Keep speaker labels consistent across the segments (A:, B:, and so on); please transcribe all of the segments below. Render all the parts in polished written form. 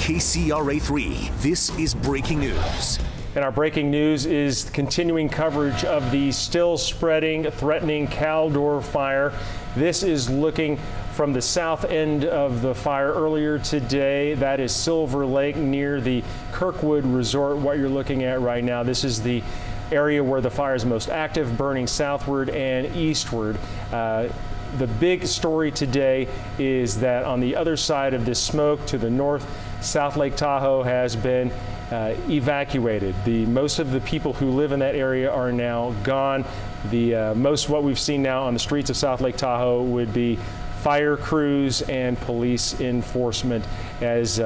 A: KCRA3, this is breaking news.
B: And our breaking news is continuing coverage of the still spreading, threatening Caldor fire. This is looking from the south end of the fire earlier today. That is Silver Lake near the Kirkwood Resort, what you're looking at right now. This is the area where the fire is most active, burning southward and eastward. The big story today is that on the other side of this smoke to the north, South Lake Tahoe has been evacuated. Most of the people who live in that area are now gone. Most what we've seen now on the streets of South Lake Tahoe would be fire crews and police enforcement as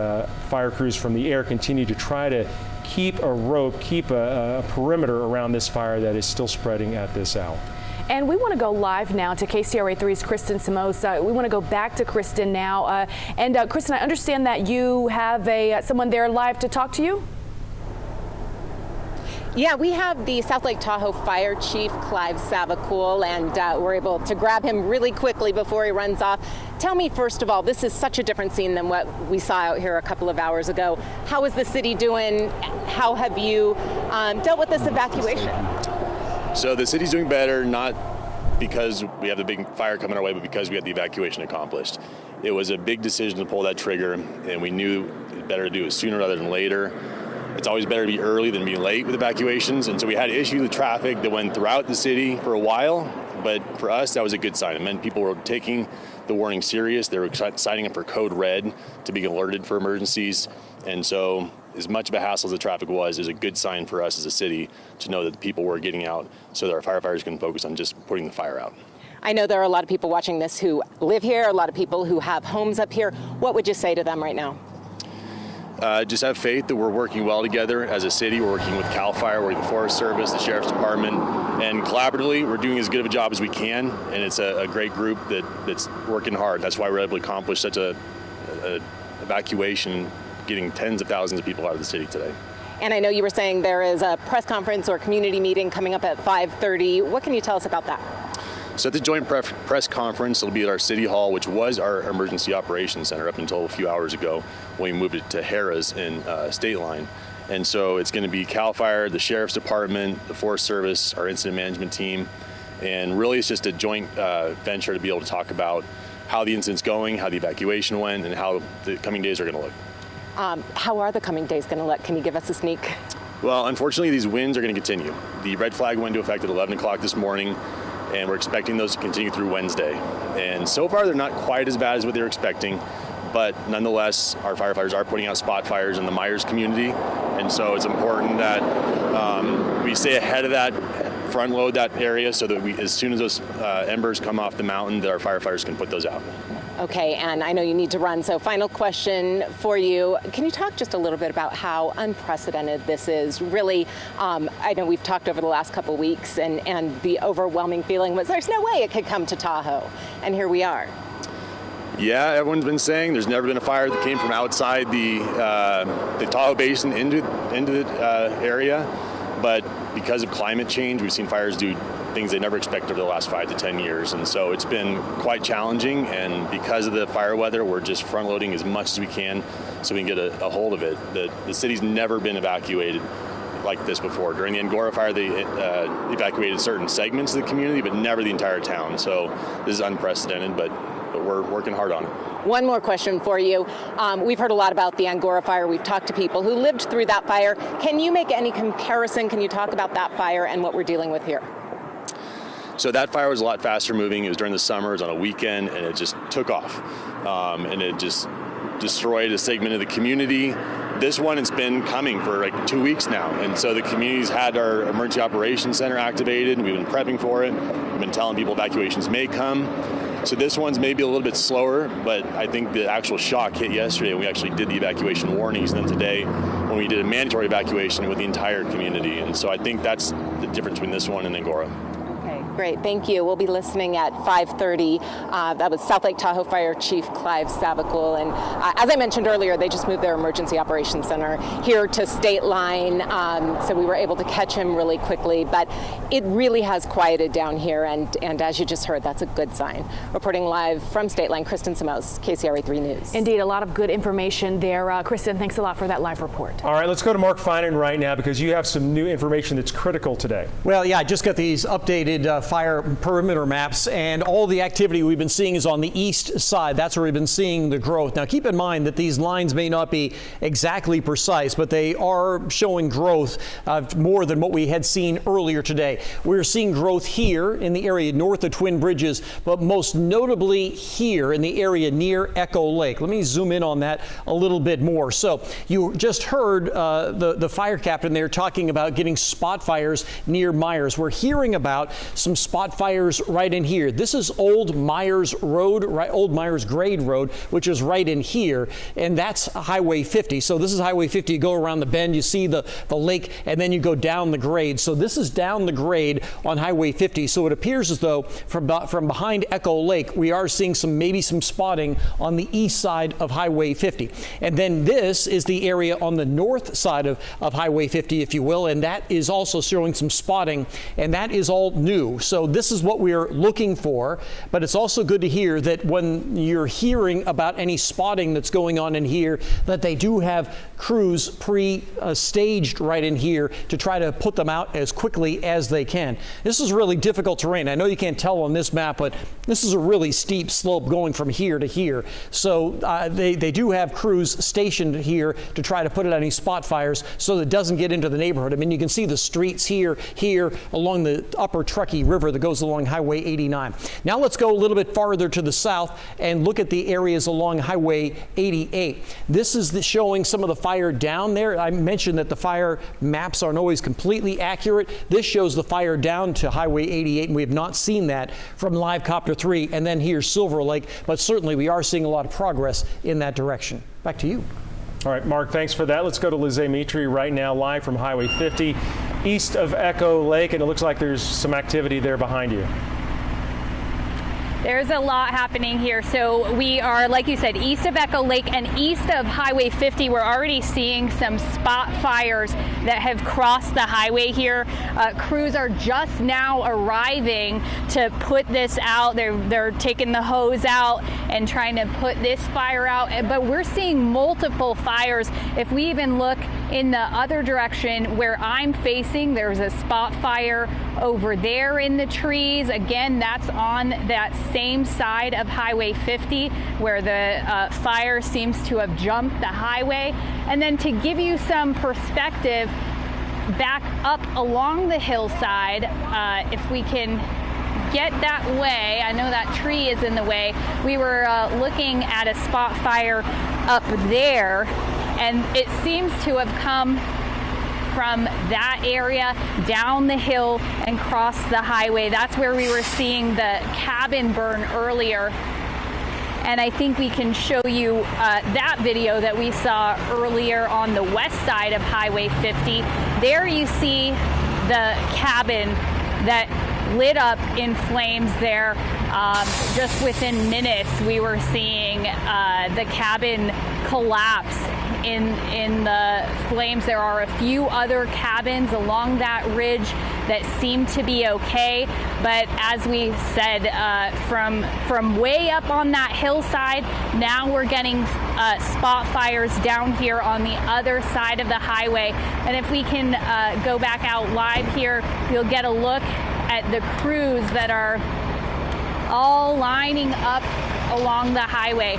B: fire crews from the air continue to try to keep a perimeter around this fire that is still spreading at this hour.
C: And we want to go live now to KCRA3's Kristen Samos. We want to go back to Kristen now. Kristen, I understand that you have someone there live to talk to you?
D: Yeah, we have the South Lake Tahoe Fire Chief, Clive Savacool, and we're able to grab him really quickly before he runs off. Tell me, first of all, this is such a different scene than what we saw out here a couple of hours ago. How is the city doing? How have you dealt with this evacuation?
E: So the city's doing better, not because we have the big fire coming our way, but because we had the evacuation accomplished. It was a big decision to pull that trigger, and we knew it better to do it sooner rather than later. It's always better to be early than be late with evacuations, and so we had issues with traffic that went throughout the city for a while, but for us, that was a good sign. It meant people were taking the warning serious. They were signing up for code red to be alerted for emergencies, and so as much of a hassle as the traffic was, is a good sign for us as a city to know that the people were getting out so that our firefighters can focus on just putting the fire out.
D: I know there are a lot of people watching this who live here, a lot of people who have homes up here. What would you say to them right now?
E: Just have faith that we're working well together as a city. We're working with CAL FIRE, we're working with the Forest Service, the Sheriff's Department, and collaboratively we're doing as good of a job as we can, and it's a great group that's working hard. That's why we're able to accomplish such a evacuation, getting tens of thousands of people out of the city today.
D: And I know you were saying there is a press conference or community meeting coming up at 5:30. What can you tell us about that?
E: So at the joint press conference, it'll be at our City Hall, which was our Emergency Operations Center up until a few hours ago when we moved it to Harrah's in State Line. And so it's going to be CAL FIRE, the Sheriff's Department, the Forest Service, our incident management team, and really it's just a joint venture to be able to talk about how the incident's going, how the evacuation went, and how the coming days are going to look.
D: How are the coming days going to look? Can you give us a sneak?
E: Well, unfortunately, these winds are going to continue. The red flag went into effect at 11 o'clock this morning, and we're expecting those to continue through Wednesday. And so far, they're not quite as bad as what they were expecting, but nonetheless, our firefighters are putting out spot fires in the Myers community, and so it's important that we stay ahead of that, front load that area so that as soon as those embers come off the mountain, that our firefighters can put those out.
D: Okay, and I know you need to run, so final question for you. Can you talk just a little bit about how unprecedented this is? Really, I know we've talked over the last couple of weeks, and the overwhelming feeling was there's no way it could come to Tahoe, and here we are.
E: Yeah, everyone's been saying there's never been a fire that came from outside the Tahoe Basin into the area, but because of climate change, we've seen fires do things they never expected over the last 5 to 10 years. And so it's been quite challenging. And because of the fire weather, we're just front loading as much as we can so we can get a hold of it. The city's never been evacuated like this before. During the Angora fire, they evacuated certain segments of the community, but never the entire town. So this is unprecedented, but we're working hard on it.
D: One more question for you. We've heard a lot about the Angora fire. We've talked to people who lived through that fire. Can you make any comparison? Can you talk about that fire and what we're dealing with here?
E: So that fire was a lot faster moving. It was during the summer, it was on a weekend, and it just took off. And it just destroyed a segment of the community. This one, it's been coming for like 2 weeks now. And so the community's had our Emergency Operations Center activated. We've been prepping for it. We've been telling people evacuations may come. So this one's maybe a little bit slower, but I think the actual shock hit yesterday, and we actually did the evacuation warnings, and then today when we did a mandatory evacuation with the entire community. And so I think that's the difference between this one and Angora.
D: Okay, Great, thank you. We'll be listening at 5:30. That was South Lake Tahoe Fire Chief Clive Savacool. And as I mentioned earlier, they just moved their Emergency Operations Center here to State Line, so we were able to catch him really quickly. But it really has quieted down here, and as you just heard, that's a good sign. Reporting live from State Line, Kristen Samos, KCRA 3 News.
C: Indeed, a lot of good information there. Kristen, thanks a lot for that live report.
B: All right, let's go to Mark Finan right now because you have some new information that's critical today.
F: Well, yeah, I just got these updated fire perimeter maps, and all the activity we've been seeing is on the east side. That's where we've been seeing the growth. Now, keep in mind that these lines may not be exactly precise, but they are showing growth more than what we had seen earlier today. We're seeing growth here in the area north of Twin Bridges, but most notably here in the area near Echo Lake. Let me zoom in on that a little bit more. So you just heard the fire captain there talking about getting spot fires near Myers. We're hearing about some spot fires right in here. This is Old Myers Road, right, Old Myers Grade Road, which is right in here, and that's Highway 50. So this is Highway 50. You go around the bend, you see the lake, and then you go down the grade. So this is down the grade on Highway 50. So it appears as though from behind Echo Lake, we are seeing maybe some spotting on the east side of Highway 50. And then this is the area on the north side of Highway 50, if you will, and that is also showing some spotting, and that is all new. So this is what we're looking for, but it's also good to hear that when you're hearing about any spotting that's going on in here, that they do have crews pre-staged right in here to try to put them out as quickly as they can. This is really difficult terrain. I know you can't tell on this map, but this is a really steep slope going from here to here. So they do have crews stationed here to try to put out any spot fires so that it doesn't get into the neighborhood. I mean, you can see the streets here along the upper Truckee River that goes along Highway 89. Now let's go a little bit farther to the south and look at the areas along Highway 88. This is showing some of the fire down there. I mentioned that the fire maps aren't always completely accurate. This shows the fire down to Highway 88, and we have not seen that from Live Copter 3 and then here Silver Lake, but certainly we are seeing a lot of progress in that direction. Back to you.
B: All right, Mark, thanks for that. Let's go to Lizzie Mitri right now, live from Highway 50, east of Echo Lake, and it looks like there's some activity there behind you.
G: There's a lot happening here. So we are, like you said, east of Echo Lake and east of Highway 50. We're already seeing some spot fires that have crossed the highway here. Crews are just now arriving to put this out. They're taking the hose out and trying to put this fire out. But we're seeing multiple fires. If we even look in the other direction where I'm facing, there's a spot fire over there in the trees. Again, that's on that same side of Highway 50 where the fire seems to have jumped the highway. And then to give you some perspective, back up along the hillside, if we can get that way, I know that tree is in the way, we were looking at a spot fire up there, and it seems to have come from that area down the hill and cross the highway. That's where we were seeing the cabin burn earlier. And I think we can show you that video that we saw earlier on the west side of Highway 50. There you see the cabin that lit up in flames there. Just within minutes, we were seeing the cabin collapse in the flames. There are a few other cabins along that ridge that seem to be okay, but as we said, from way up on that hillside, now we're getting spot fires down here on the other side of the highway. And if we can go back out live here, you'll get a look at the crews that are all lining up along the highway.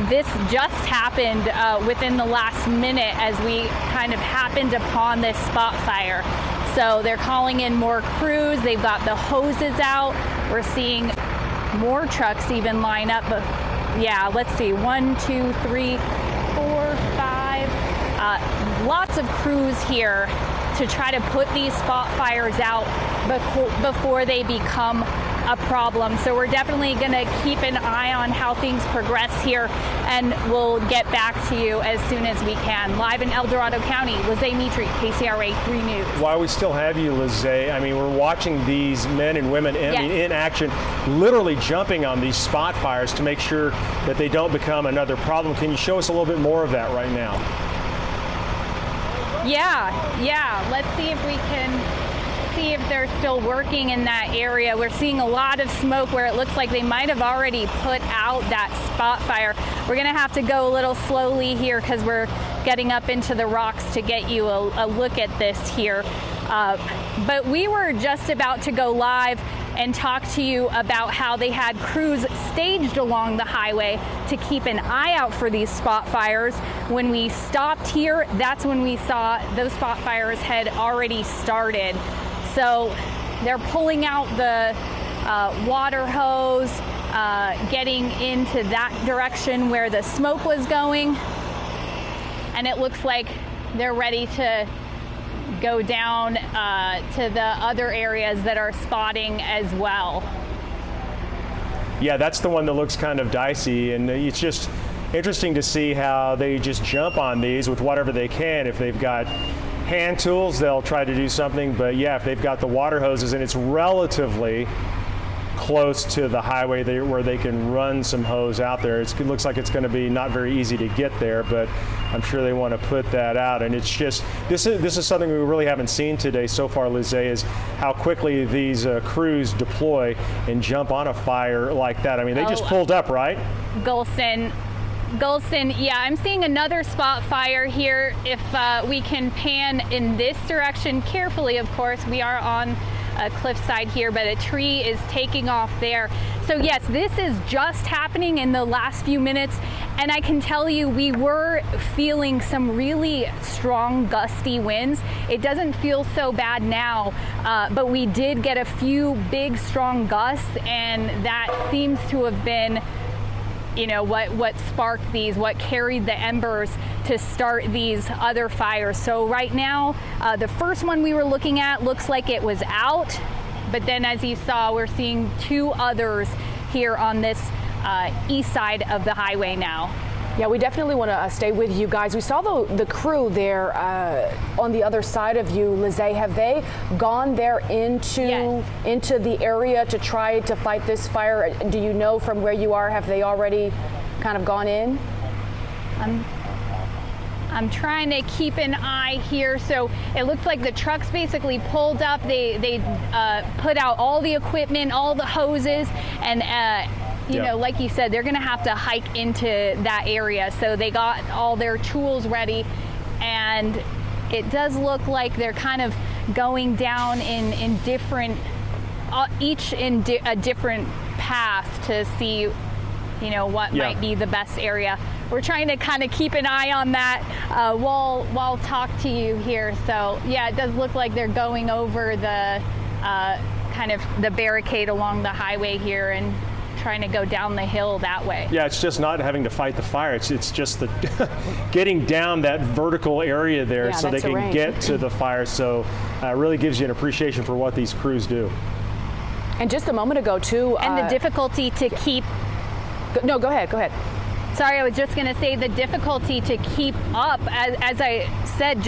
G: This just happened within the last minute as we kind of happened upon this spot fire. So they're calling in more crews. They've got the hoses out. We're seeing more trucks even line up. But yeah, let's see, 1, 2, 3, 4, 5. Lots of crews here to try to put these spot fires out before they become a problem. So we're definitely going to keep an eye on how things progress here, and we'll get back to you as soon as we can. Live in El Dorado County, Lizzie Mitri, KCRA 3 News.
B: While we still have you, Lizzie, I mean, we're watching these men and women in action, literally jumping on these spot fires to make sure that they don't become another problem. Can you show us a little bit more of that right now?
G: Yeah. Let's see if we can see if they're still working in that area. We're seeing a lot of smoke where it looks like they might have already put out that spot fire. We're going to have to go a little slowly here because we're getting up into the rocks to get you a look at this here. But we were just about to go live and talk to you about how they had crews staged along the highway to keep an eye out for these spot fires. When we stopped here, that's when we saw those spot fires had already started. So they're pulling out the water hose, getting into that direction where the smoke was going, and it looks like they're ready to go down to the other areas that are spotting as well.
B: Yeah, that's the one that looks kind of dicey, and it's just interesting to see how they just jump on these with whatever they can. If they've got hand tools, they'll try to do something, but yeah, if they've got the water hoses and it's relatively close to the highway where they can run some hose out there, it looks like it's going to be not very easy to get there, but I'm sure they want to put that out. And it's just, this is something we really haven't seen today so far, Lizzie, is how quickly these crews deploy and jump on a fire like that. I mean, they just pulled up, right?
G: Gulson, yeah, I'm seeing another spot fire here. If we can pan in this direction carefully, of course, we are on a cliffside here, but a tree is taking off there. So yes, this is just happening in the last few minutes, and I can tell you we were feeling some really strong gusty winds. It doesn't feel so bad now, but we did get a few big strong gusts, and that seems to have been, you know, what sparked these, what carried the embers to start these other fires. So right now, the first one we were looking at looks like it was out, but then as you saw, we're seeing two others here on this east side of the highway now.
C: Yeah, we definitely want to stay with you guys. We saw the crew there on the other side of you, Lizzie. Have they gone there into the area to try to fight this fire? Do you know from where you are, have they already kind of gone in?
G: I'm trying to keep an eye here. So it looks like the trucks basically pulled up. They put out all the equipment, all the hoses, and you know, like you said, they're going to have to hike into that area. So they got all their tools ready, and it does look like they're kind of going down in different, each in a different path to see, you know, what might be the best area. We're trying to kind of keep an eye on that while talk to you here. So yeah, it does look like they're going over the kind of the barricade along the highway here and trying to go down the hill that way.
B: Yeah, it's just not having to fight the fire. It's just the getting down that vertical area there so they can get to the fire. So it really gives you an appreciation for what these crews do.
C: And just a moment ago, too.
G: And the difficulty to keep.
C: No, go ahead.
G: Sorry, I was just going to say the difficulty to keep up. As I said,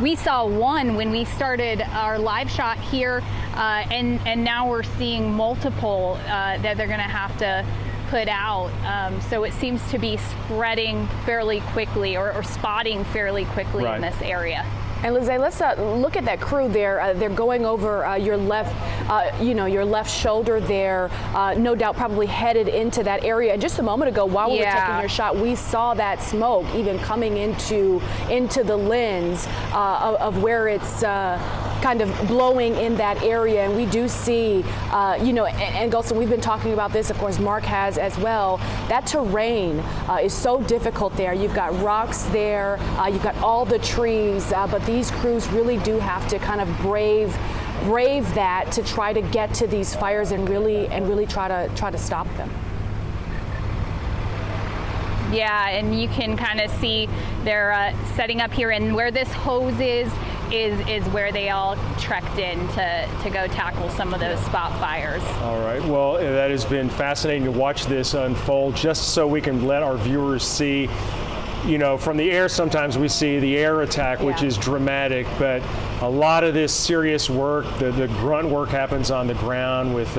G: we saw one when we started our live shot here, and now we're seeing multiple that they're going to have to put out. So it seems to be spreading fairly quickly or spotting fairly quickly in this area.
C: And Lizzie, let's look at that crew there. They're going over your left, your left shoulder there. No doubt, probably headed into that area. And just a moment ago, while we were taking your shot, we saw that smoke even coming into the lens of where it's kind of blowing in that area. And we do see, and Gulson, we've been talking about this. Of course, Mark has as well. That terrain is so difficult there. You've got rocks there. You've got all the trees, but these crews really do have to kind of brave that to try to get to these fires and really try to stop them. Yeah, and you can kind of see they're setting up here, and where this hose is
G: is where they all trekked in to go tackle some of those spot fires.
B: All right. Well, that has been fascinating to watch this unfold, just so we can let our viewers see. You know, from the air, sometimes we see the air attack, which is dramatic, but a lot of this serious work, the grunt work happens on the ground with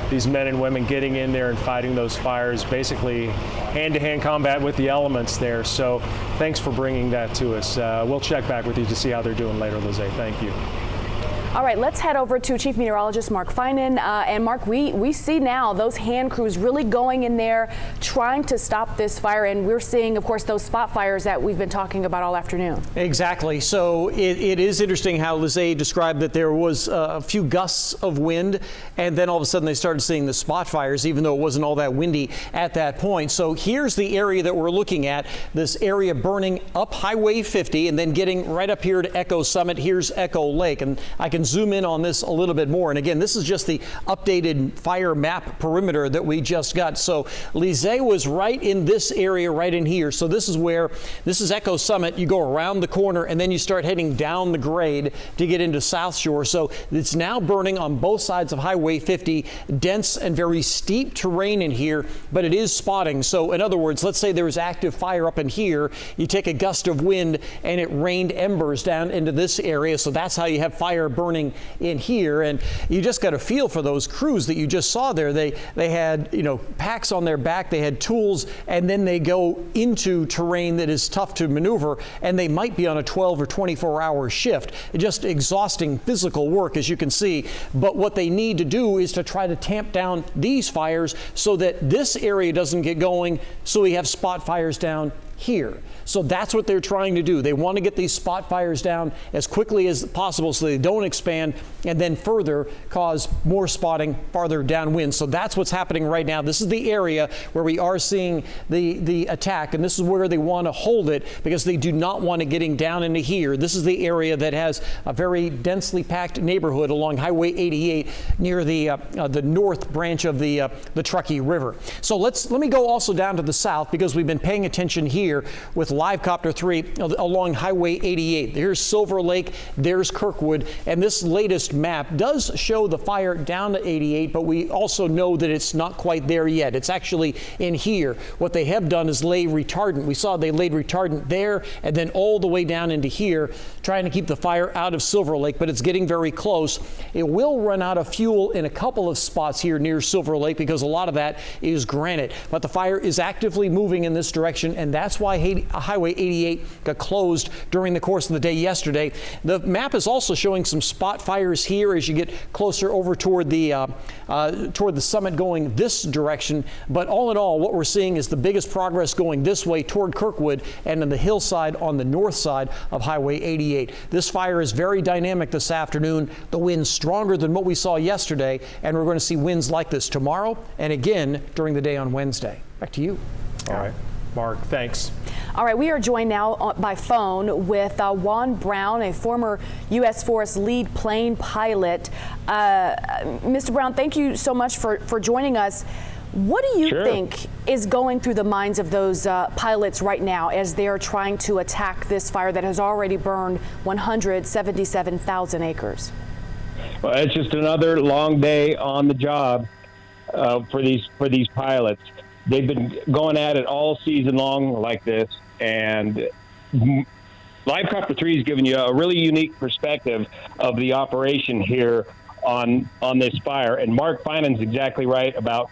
B: these men and women getting in there and fighting those fires, basically hand-to-hand combat with the elements there. So thanks for bringing that to us. We'll check back with you to see how they're doing later, Lizzie. Thank you.
C: All right, let's head over to Chief Meteorologist Mark Finan. And Mark, we see now those hand crews really going in there, trying to stop this fire. And we're seeing, of course, those spot fires that we've been talking about all afternoon.
F: Exactly. So it is interesting how Lizzie described that there was a few gusts of wind, and then all of a sudden they started seeing the spot fires, even though it wasn't all that windy at that point. So here's the area that we're looking at, this area burning up Highway 50 and then getting right up here to Echo Summit. Here's Echo Lake. And I can zoom in on this a little bit more. And again, this is just the updated fire map perimeter that we just got. So Lizzie was right in this area, right in here. So this is Echo Summit. You go around the corner and then you start heading down the grade to get into South Shore. So it's now burning on both sides of Highway 50, dense and very steep terrain in here, but it is spotting. So in other words, let's say there was active fire up in here. You take a gust of wind and it rained embers down into this area. So that's how you have fire burning in here. And you just got a feel for those crews that you just saw there. They had, you know, packs on their back, they had tools, and then they go into terrain that is tough to maneuver, and they might be on a 12 or 24-hour shift. Just exhausting physical work, as you can see. But what they need to do is to try to tamp down these fires so that this area doesn't get going, so we have spot fires down here. So that's what they're trying to do. They want to get these spot fires down as quickly as possible so they don't expand and then further cause more spotting farther downwind. So that's what's happening right now. This is the area where we are seeing the attack, and this is where they want to hold it because they do not want it getting down into here. This is the area that has a very densely packed neighborhood along Highway 88 near the north branch of the Truckee River. So let me go also down to the south because we've been paying attention here with Live Copter 3 along Highway 88. Here's Silver Lake, there's Kirkwood, and this latest map does show the fire down to 88, but we also know that it's not quite there yet. It's actually in here. What they have done is lay retardant. We saw they laid retardant there and then all the way down into here, trying to keep the fire out of Silver Lake, but it's getting very close. It will run out of fuel in a couple of spots here near Silver Lake because a lot of that is granite, but the fire is actively moving in this direction, and that's why Highway 88 got closed during the course of the day yesterday. The map is also showing some spot fires here as you get closer over toward the summit going this direction. But all in all, what we're seeing is the biggest progress going this way toward Kirkwood and on the hillside on the north side of Highway 88. This fire is very dynamic this afternoon. The wind's stronger than what we saw yesterday, and we're going to see winds like this tomorrow and again during the day on Wednesday. Back to you.
B: All right. Mark, thanks.
C: All right, we are joined now by phone with Juan Brown, a former U.S. Forest lead plane pilot. Mr. Brown, thank you so much for joining us. What do you think is going through the minds of those pilots right now as they are trying to attack this fire that has already burned 177,000 acres?
H: Well, it's just another long day on the job for these pilots. They've been going at it all season long like this, and Live Copter 3 is giving you a really unique perspective of the operation here on this fire. And Mark Finan's exactly right about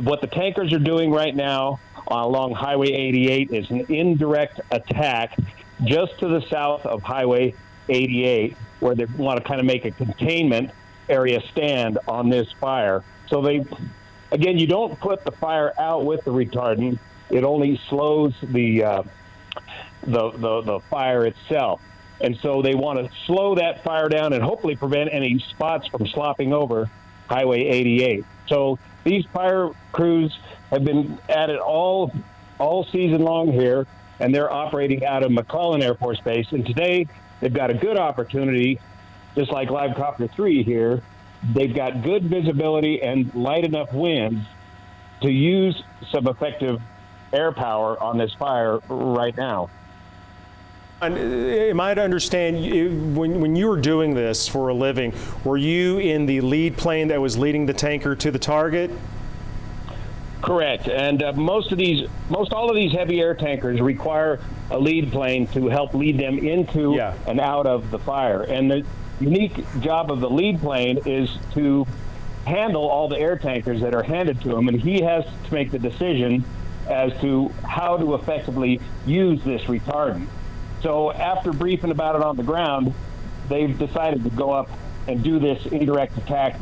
H: what the tankers are doing right now along Highway 88 is an indirect attack just to the south of Highway 88, where they want to kind of make a containment area stand on this fire. So again, you don't put the fire out with the retardant. It only slows the fire itself. And so they want to slow that fire down and hopefully prevent any spots from slopping over Highway 88. So these fire crews have been at it all season long here, and they're operating out of McClellan Air Force Base. And today they've got a good opportunity, just like Live Copter 3 here. They've got good visibility and light enough winds to use some effective air power on this fire right now.
B: Am I to understand, when you were doing this for a living, were you in the lead plane that was leading the tanker to the target?
H: Correct. And most all of these heavy air tankers require a lead plane to help lead them into and out of the fire. And the unique job of the lead plane is to handle all the air tankers that are handed to him, and he has to make the decision as to how to effectively use this retardant. So after briefing about it on the ground, they've decided to go up and do this indirect attack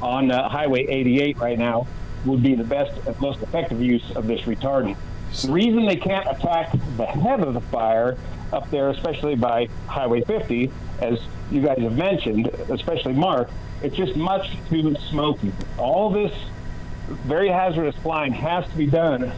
H: on Highway 88 right now. Would be the best and most effective use of this retardant. The reason they can't attack the head of the fire up there, especially by Highway 50, as you guys have mentioned, especially Mark, it's just much too smoky. All this very hazardous flying has to be done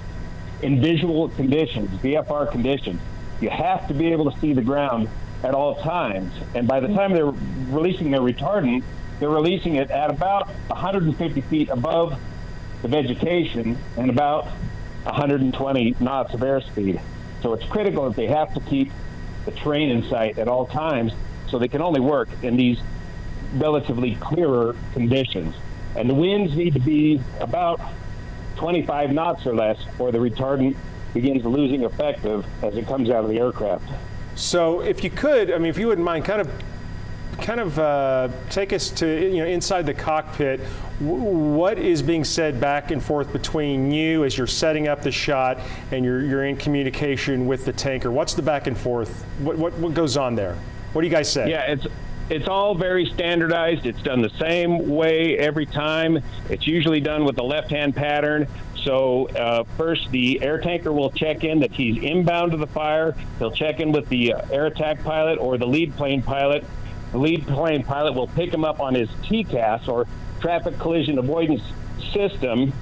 H: in visual conditions, VFR conditions. You have to be able to see the ground at all times. And by the time they're releasing their retardant, they're releasing it at about 150 feet above the vegetation and about 120 knots of airspeed. So it's critical that they have to keep the terrain in sight at all times, so they can only work in these relatively clearer conditions. And the winds need to be about 25 knots or less, or the retardant begins losing effective as it comes out of the aircraft.
B: So if you could, I mean, if you wouldn't mind, kind of take us to, inside the cockpit. What is being said back and forth between you as you're setting up the shot and you're in communication with the tanker? What's the back and forth? What goes on there? What do you guys say?
H: Yeah, it's all very standardized. It's done the same way every time. It's usually done with the left-hand pattern. So first, the air tanker will check in that he's inbound to the fire. He'll check in with the air attack pilot or the lead plane pilot. The lead plane pilot will pick him up on his TCAS, or traffic collision avoidance system,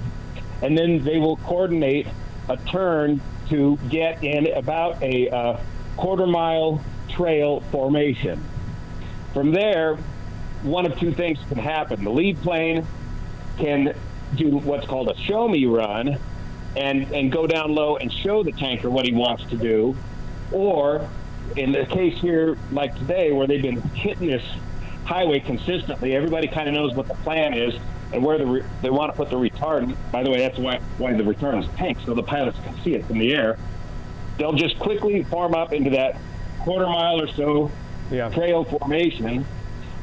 H: and then they will coordinate a turn to get in about a quarter-mile trail formation. From there, one of two things can happen. The lead plane can do what's called a show-me run and go down low and show the tanker what he wants to do, or in the case here, like today, where they've been hitting this highway consistently, everybody kind of knows what the plan is and where they want to put the retardant. By the way, that's why the retardant is pink, so the pilots can see it from the air. They'll just quickly form up into that quarter mile or so trail formation,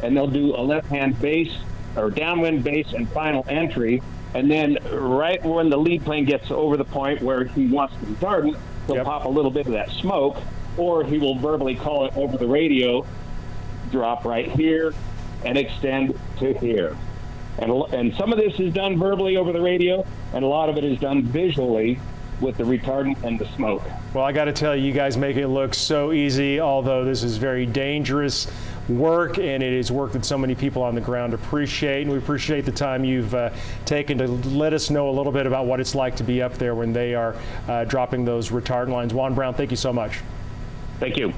H: and they'll do a left-hand base or downwind base and final entry. And then right when the lead plane gets over the point where he wants the retardant, he'll pop a little bit of that smoke, or he will verbally call it over the radio, drop right here and extend to here. And some of this is done verbally over the radio, and a lot of it is done visually with the retardant and the smoke.
B: Well, I got to tell you, you guys make it look so easy, although this is very dangerous work, and it is work that so many people on the ground appreciate. And we appreciate the time you've taken to let us know a little bit about what it's like to be up there when they are dropping those retardant lines. Juan Brown, thank you so much.
H: Thank you.